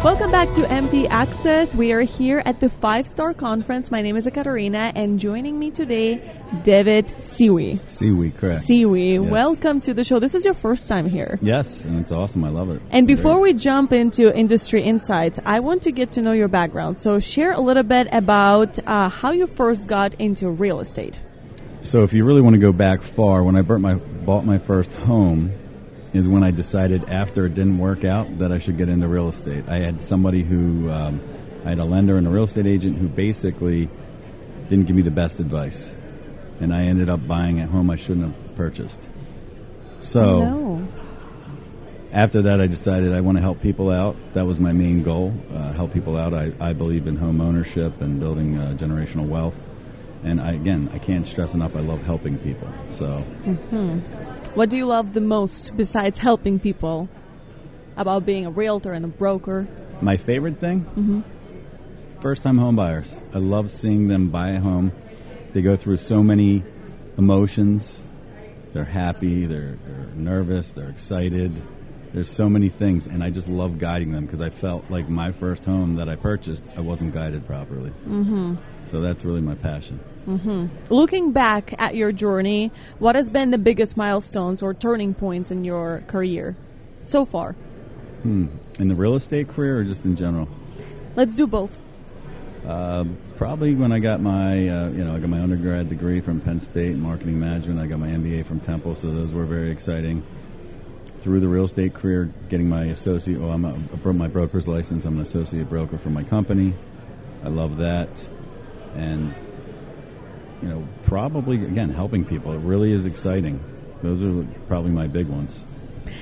Welcome back to MP Access. We are here at the 5-Star Conference. My name is Ekaterina, and joining me today, David Siwy. Siwy, correct. Siwy, yes. Welcome to the show. This is your first time here. Yes, and it's awesome. I love it. And before we jump into industry insights, I want to get to know your background. So share a little bit about how you first got into real estate. So if you really want to go back far, when I bought my first home, is when I decided after it didn't work out that I should get into real estate. I had somebody who, I had a lender and a real estate agent who basically didn't give me the best advice. And I ended up buying a home I shouldn't have purchased. So after that I decided I want to help people out. That was my main goal, help people out. I believe in home ownership and building generational wealth. And I can't stress enough, I love helping people. So. What do you love the most besides helping people about being a realtor and a broker? My favorite thing? First-time home buyers. I love seeing them buy a home. They go through so many emotions. They're happy, they're nervous, they're excited. There's so many things, and I just love guiding them because I felt like my first home that I purchased, I wasn't guided properly. So that's really my passion. Looking back at your journey, what has been the biggest milestones or turning points in your career so far? In the real estate career or just in general? Let's do both. Probably when I got my, I got my undergrad degree from Penn State in marketing management. I got my MBA from Temple, so those were very exciting. Through the real estate career, getting my associate, my broker's license. I'm an associate broker for my company. I love that. And, probably, again, helping people. It really is exciting. Those are probably my big ones.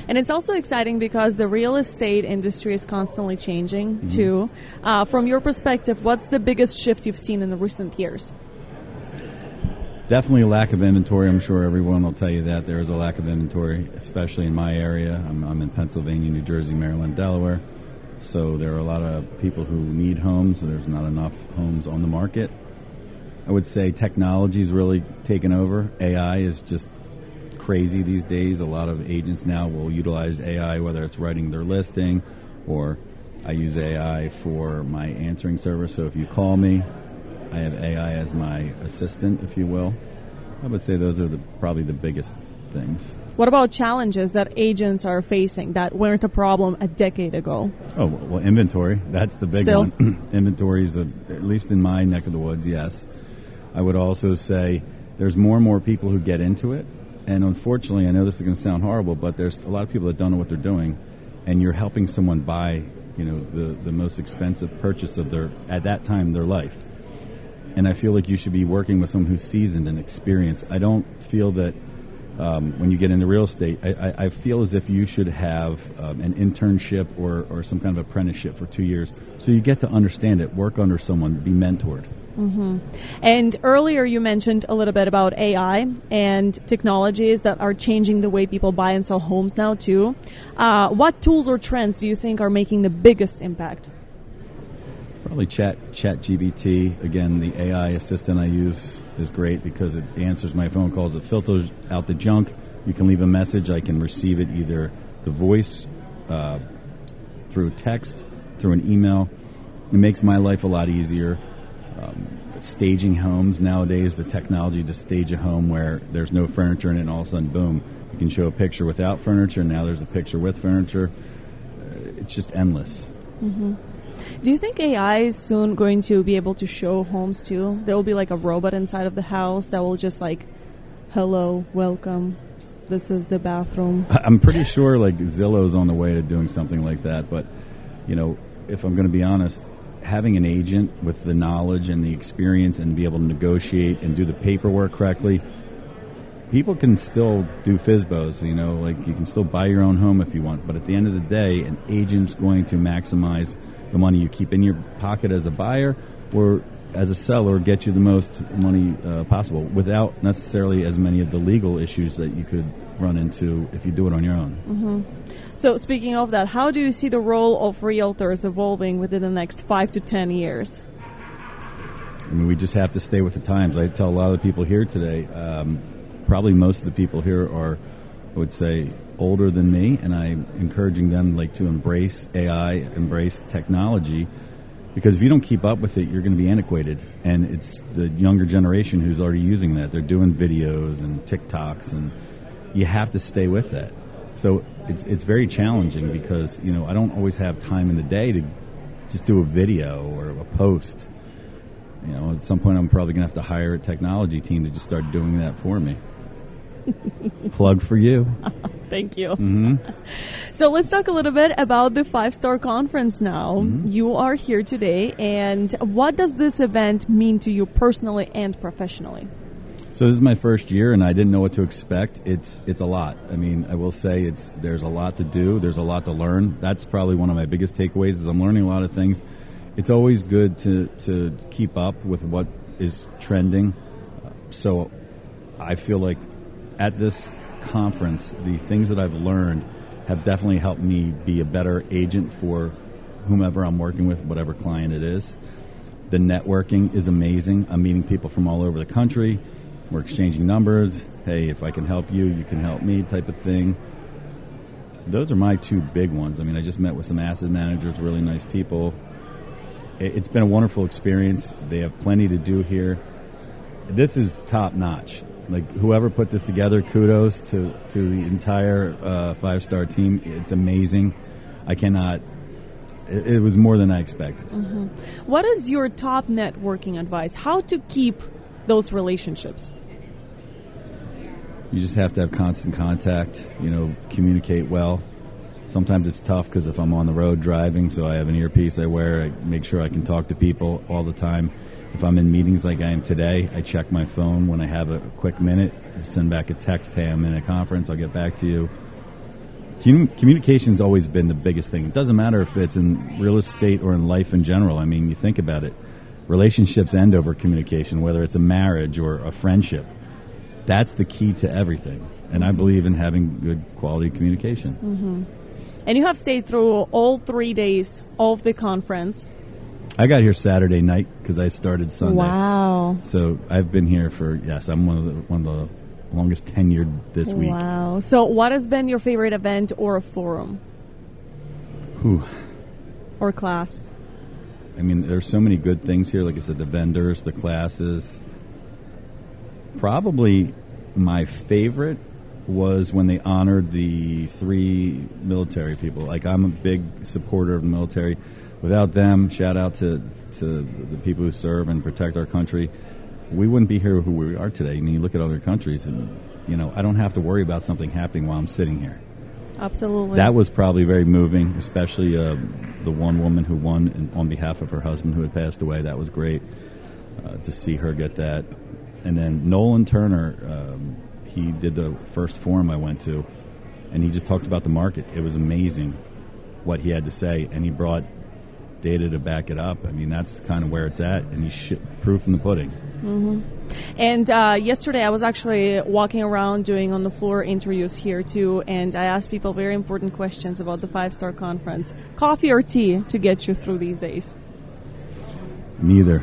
And it's also exciting because the real estate industry is constantly changing, too. From your perspective, what's the biggest shift you've seen in the recent years? Definitely a lack of inventory. I'm sure everyone will tell you that. There is a lack of inventory, especially in my area. I'm in Pennsylvania, New Jersey, Maryland, Delaware. So there are a lot of people who need homes. There's not enough homes on the market. I would say technology's really taken over. AI is just crazy these days. A lot of agents now will utilize AI, whether it's writing their listing or I use AI for my answering service. So if you call me, I have AI as my assistant, if you will. I would say those are probably the biggest things. What about challenges that agents are facing that weren't a problem a decade ago? Oh, well, inventory. That's the big one. Inventory is, at least in my neck of the woods, yes. I would also say there's more and more people who get into it. And unfortunately, I know this is going to sound horrible, but there's a lot of people that don't know what they're doing. And you're helping someone buy, the most expensive purchase of at that time, their life. And I feel like you should be working with someone who's seasoned and experienced. I don't feel that when you get into real estate, I feel as if you should have an internship or some kind of apprenticeship for 2 years so you get to understand it, work under someone, be mentored. And earlier you mentioned a little bit about AI and technologies that are changing the way people buy and sell homes now too. What tools or trends do you think are making the biggest impact? Probably ChatGPT. Again, the AI assistant I use is great because it answers my phone calls. It filters out the junk. You can leave a message. I can receive it either the voice, through text, through an email. It makes my life a lot easier. Staging homes nowadays, the technology to stage a home where there's no furniture in it and all of a sudden, boom, you can show a picture without furniture. Now there's a picture with furniture. It's just endless. Do you think AI is soon going to be able to show homes too? There will be like a robot inside of the house that will just like, hello, welcome, this is the bathroom. I'm pretty sure like Zillow's on the way to doing something like that. But, if I'm going to be honest, having an agent with the knowledge and the experience and be able to negotiate and do the paperwork correctly, people can still do FSBOs, like you can still buy your own home if you want. But at the end of the day, an agent's going to maximize the money you keep in your pocket as a buyer or as a seller, get you the most money possible without necessarily as many of the legal issues that you could run into if you do it on your own. So speaking of that, how do you see the role of realtors evolving within the next 5 to 10 years? I mean, we just have to stay with the times. I tell a lot of the people here today, probably most of the people here are, I would say, older than me, and I'm encouraging them like to embrace AI, embrace technology, because if you don't keep up with it, you're going to be antiquated. And it's the younger generation who's already using that. They're doing videos and TikToks, and you have to stay with that. So it's very challenging because, you know, I don't always have time in the day to just do a video or a post. You know, at some point I'm probably going to have to hire a technology team to just start doing that for me. Plug for you. Thank you. Mm-hmm. So let's talk a little bit about the 5-Star Conference now. Mm-hmm. You are here today, and what does this event mean to you personally and professionally? So this is my first year, and I didn't know what to expect. It's a lot. I mean, I will say there's a lot to do. There's a lot to learn. That's probably one of my biggest takeaways is I'm learning a lot of things. It's always good to keep up with what is trending. So I feel like at this conference, the things that I've learned have definitely helped me be a better agent for whomever I'm working with, whatever client it is. The networking is amazing. I'm meeting people from all over the country. We're exchanging numbers. Hey, if I can help you, you can help me type of thing. Those are my two big ones. I mean, I just met with some asset managers, really nice people. It's been a wonderful experience. They have plenty to do here. This is top notch. Like, whoever put this together, kudos to the entire 5-Star team. It's amazing. I cannot. It was more than I expected. Mm-hmm. What is your top networking advice? How to keep those relationships? You just have to have constant contact, you know, communicate well. Sometimes it's tough because if I'm on the road driving, so I have an earpiece I wear, I make sure I can talk to people all the time. If I'm in meetings like I am today, I check my phone when I have a quick minute. I send back a text, hey, I'm in a conference, I'll get back to you. Communication's always been the biggest thing. It doesn't matter if it's in real estate or in life in general. I mean, you think about it. Relationships end over communication, whether it's a marriage or a friendship. That's the key to everything. And I believe in having good quality communication. Mm-hmm. And you have stayed through all 3 days of the conference. I got here Saturday night because I started Sunday. Wow. So I've been here for, yes, I'm one of the longest tenured this week. Wow. So what has been your favorite event or forum? Or class? I mean, there's so many good things here. Like I said, the vendors, the classes. Probably my favorite was when they honored the 3 military people. Like, I'm a big supporter of the military. Without them, shout out to the people who serve and protect our country, we wouldn't be here who we are today. I mean, you look at other countries and, you know, I don't have to worry about something happening while I'm sitting here. Absolutely. That was probably very moving, especially the one woman who won on behalf of her husband who had passed away. That was great to see her get that. And then Nolan Turner, he did the first forum I went to, and he just talked about the market. It was amazing what he had to say, and he brought data to back it up. I mean, that's kind of where it's at, and he's proof in the pudding. Mm-hmm. And yesterday I was actually walking around doing on-the-floor interviews here too, and I asked people very important questions about the 5-Star Conference. Coffee or tea to get you through these days? Neither.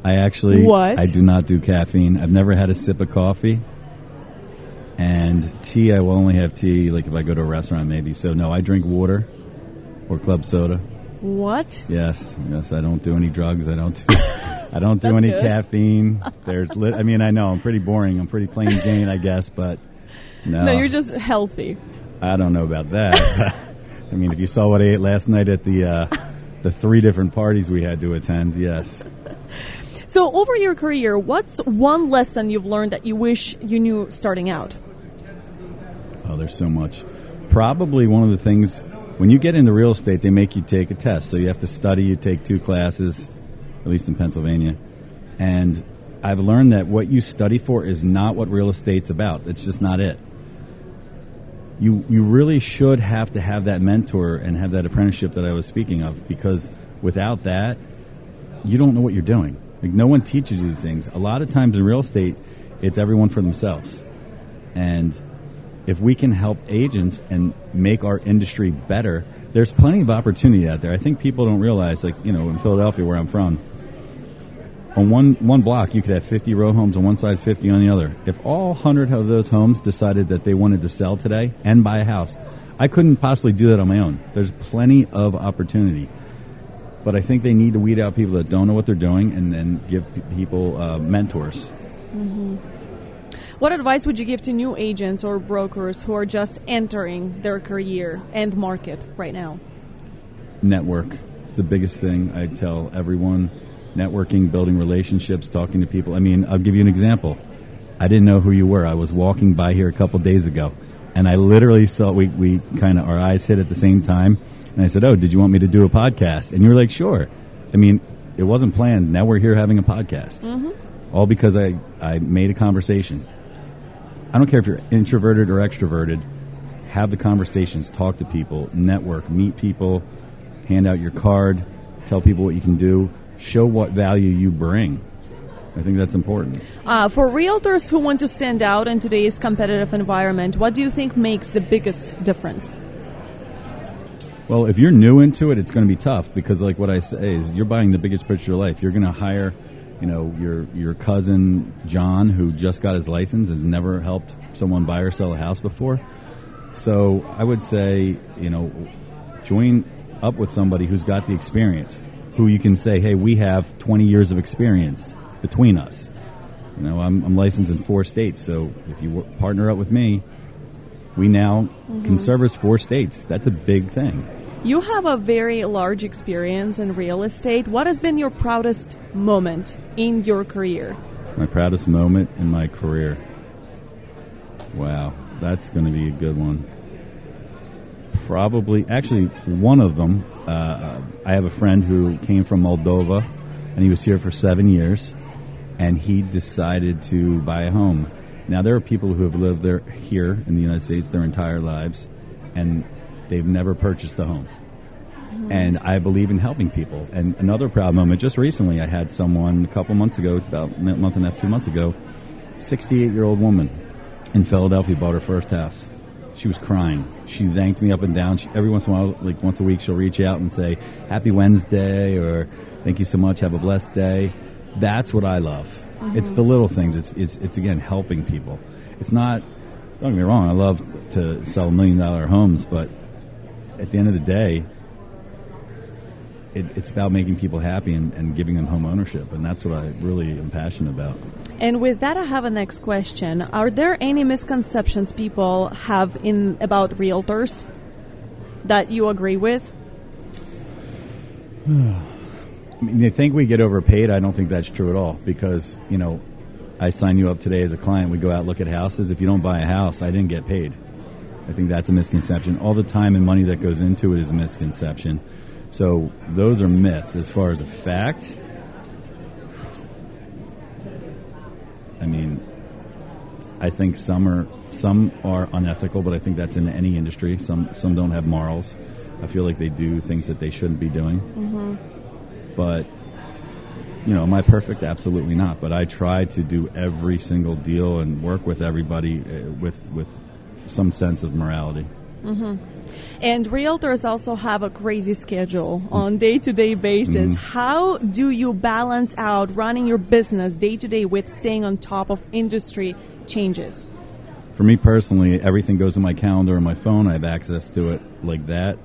I do not do caffeine. I've never had a sip of coffee. And tea, I will only have tea like if I go to a restaurant maybe. So no, I drink water or club soda. What? Yes. I don't do any drugs. I don't do any caffeine. I mean, I know I'm pretty boring. I'm pretty plain Jane, I guess, but no. No, you're just healthy. I don't know about that. I mean, if you saw what I ate last night at the 3 different parties we had to attend, yes. So over your career, what's one lesson you've learned that you wish you knew starting out? Oh, there's so much. Probably one of the things, when you get into real estate, they make you take a test. So you have to study, you take 2 classes, at least in Pennsylvania. And I've learned that what you study for is not what real estate's about. It's just not it. You really should have to have that mentor and have that apprenticeship that I was speaking of, because without that, you don't know what you're doing. Like, no one teaches you things. A lot of times in real estate, it's everyone for themselves. And if we can help agents and make our industry better, there's plenty of opportunity out there. I think people don't realize, like, you know, in Philadelphia, where I'm from, on one block, you could have 50 row homes on one side, 50 on the other. If all 100 of those homes decided that they wanted to sell today and buy a house, I couldn't possibly do that on my own. There's plenty of opportunity. But I think they need to weed out people that don't know what they're doing and then give people mentors. Mm-hmm. What advice would you give to new agents or brokers who are just entering their career and market right now? Network. It's the biggest thing I tell everyone. Networking, building relationships, talking to people. I mean, I'll give you an example. I didn't know who you were. I was walking by here a couple days ago, and I literally saw, we kind of, our eyes hit at the same time, and I said, oh, did you want me to do a podcast? And you were like, sure. I mean, it wasn't planned. Now we're here having a podcast. Mm-hmm. All because I made a conversation. I don't care if you're introverted or extroverted. Have the conversations, talk to people, network, meet people, hand out your card, tell people what you can do, show what value you bring. I think that's important. For realtors who want to stand out in today's competitive environment, what do you think makes the biggest difference? Well, if you're new into it, it's going to be tough because, like what I say, is you're buying the biggest picture of life. You're going to hire, your cousin John, who just got his license, has never helped someone buy or sell a house before. So I would say, join up with somebody who's got the experience, who you can say, hey, we have 20 years of experience between us. I'm licensed in 4 states, so if you partner up with me, we now can service 4 states. That's a big thing. You have a very large experience in real estate. What has been your proudest moment in your career? My proudest moment in my career. Wow, that's going to be a good one. Actually, one of them, I have a friend who came from Moldova, and he was here for 7 years, and he decided to buy a home. Now, there are people who have lived here in the United States their entire lives, and they've never purchased a home. Mm-hmm. And I believe in helping people. And another proud moment, just recently I had someone a couple months ago, about a month and a half, 2 months ago, 68-year-old woman in Philadelphia bought her first house. She was crying. She thanked me up and down. Every once in a while, like once a week, she'll reach out and say, happy Wednesday, or thank you so much, have a blessed day. That's what I love. Mm-hmm. It's the little things. It's again, helping people. It's not, don't get me wrong, I love to sell $1 million homes, but at the end of the day, it's about making people happy and giving them home ownership, and that's what I really am passionate about. And with that, I have a next question. Are there any misconceptions people have about realtors that you agree with? I mean, they think we get overpaid. I don't think that's true at all because, I sign you up today as a client. We go out, look at houses. If you don't buy a house, I didn't get paid. I think that's a misconception. All the time and money that goes into it is a misconception. So those are myths. As far as a fact, I mean, I think some are unethical, but I think that's in any industry. Some don't have morals. I feel like they do things that they shouldn't be doing. Mm-hmm. But, am I perfect? Absolutely not. But I try to do every single deal and work with everybody with some sense of morality. Mm-hmm. And realtors also have a crazy schedule on day-to-day basis. Mm-hmm. How do you balance out running your business day-to-day with staying on top of industry changes? For me personally, everything goes in my calendar on my phone. I have access to it like that.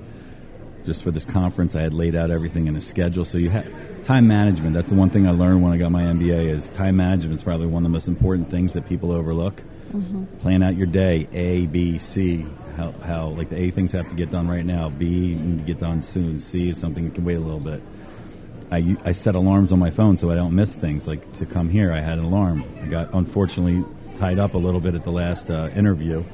Just for this conference, I had laid out everything in a schedule. So you have time management. That's the one thing I learned when I got my MBA is time management is probably one of the most important things that people overlook. Mm-hmm. Plan out your day, A, B, C. How like the A things have to get done right now. B need to get done soon. C is something that can wait a little bit. I set alarms on my phone so I don't miss things. Like to come here, I had an alarm. I got unfortunately tied up a little bit at the last interview,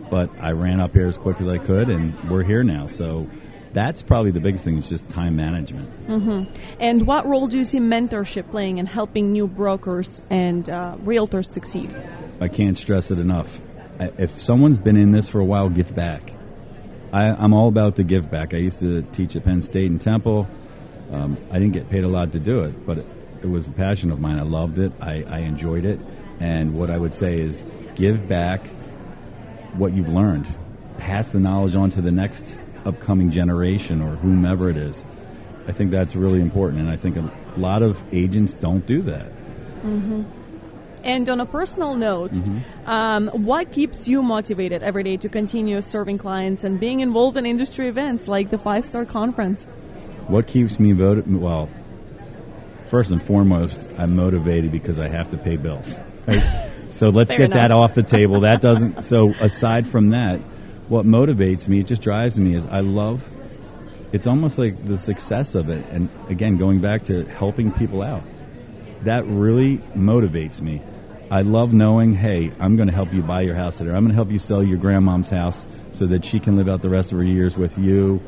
but I ran up here as quick as I could, and we're here now. So that's probably the biggest thing is just time management. Mm-hmm. And what role do you see mentorship playing in helping new brokers and realtors succeed? I can't stress it enough. If someone's been in this for a while, give back. I'm all about the give back. I used to teach at Penn State and Temple. I didn't get paid a lot to do it, but it was a passion of mine. I loved it. I enjoyed it. And what I would say is give back what you've learned. Pass the knowledge on to the next upcoming generation or whomever it is. I think that's really important, and I think a lot of agents don't do that. Mm-hmm. And on a personal note, what keeps you motivated every day to continue serving clients and being involved in industry events like the 5-Star Conference? What keeps me motivated? Well, first and foremost, I'm motivated because I have to pay bills. Right? So let's get that off the table. That doesn't. So aside from that, what motivates me, it just drives me, is I love. It's almost like the success of it, and again, going back to helping people out. That really motivates me. I love knowing, hey, I'm going to help you buy your house today. I'm going to help you sell your grandmom's house so that she can live out the rest of her years with you.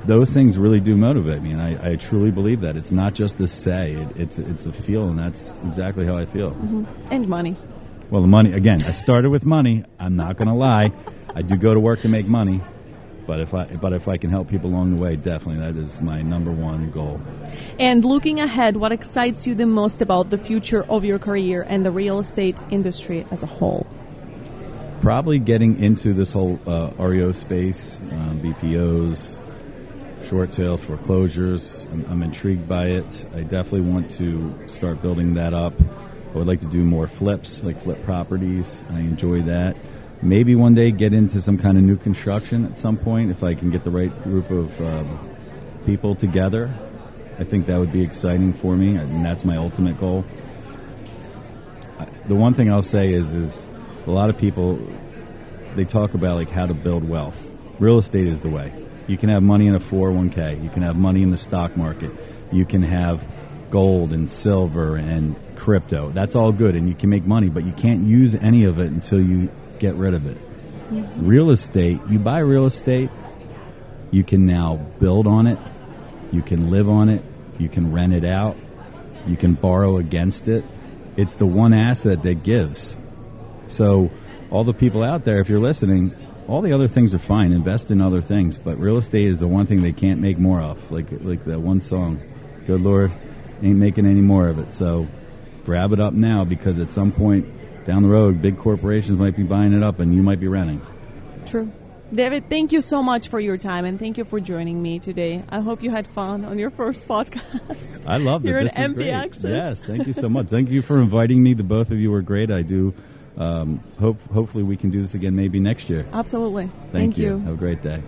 Those things really do motivate me, and I truly believe that. It's not just a say, it's a feel, and that's exactly how I feel. Mm-hmm. And money. Well, the money, again, I started with money. I'm not going to lie. I do go to work to make money. But if I can help people along the way, definitely that is my number one goal. And looking ahead, what excites you the most about the future of your career and the real estate industry as a whole? Probably getting into this whole REO space, BPOs, short sales, foreclosures. I'm intrigued by it. I definitely want to start building that up. I would like to do more flips, like flip properties. I enjoy that. Maybe one day get into some kind of new construction at some point if I can get the right group of people together. I think that would be exciting for me, and that's my ultimate goal. The one thing I'll say is a lot of people, they talk about like how to build wealth. Real estate is the way. You can have money in a 401k. You can have money in the stock market. You can have gold and silver and crypto. That's all good, and you can make money, but you can't use any of it until you get rid of it. Mm-hmm. Real estate, you buy real estate, you can now build on it, you can live on it, you can rent it out, you can borrow against it. It's the one asset that gives. So all the people out there, if you're listening, all the other things are fine. Invest in other things, but real estate is the one thing they can't make more of. Like that one song, good Lord, ain't making any more of it. So grab it up now, because at some point down the road, big corporations might be buying it up and you might be renting. True. David, thank you so much for your time, and thank you for joining me today. I hope you had fun on your first podcast. I loved it. You're this an is great. Access. Yes, thank you so much. Thank you for inviting me. The both of you were great. I do hopefully we can do this again maybe next year. Absolutely. Thank you. Have a great day.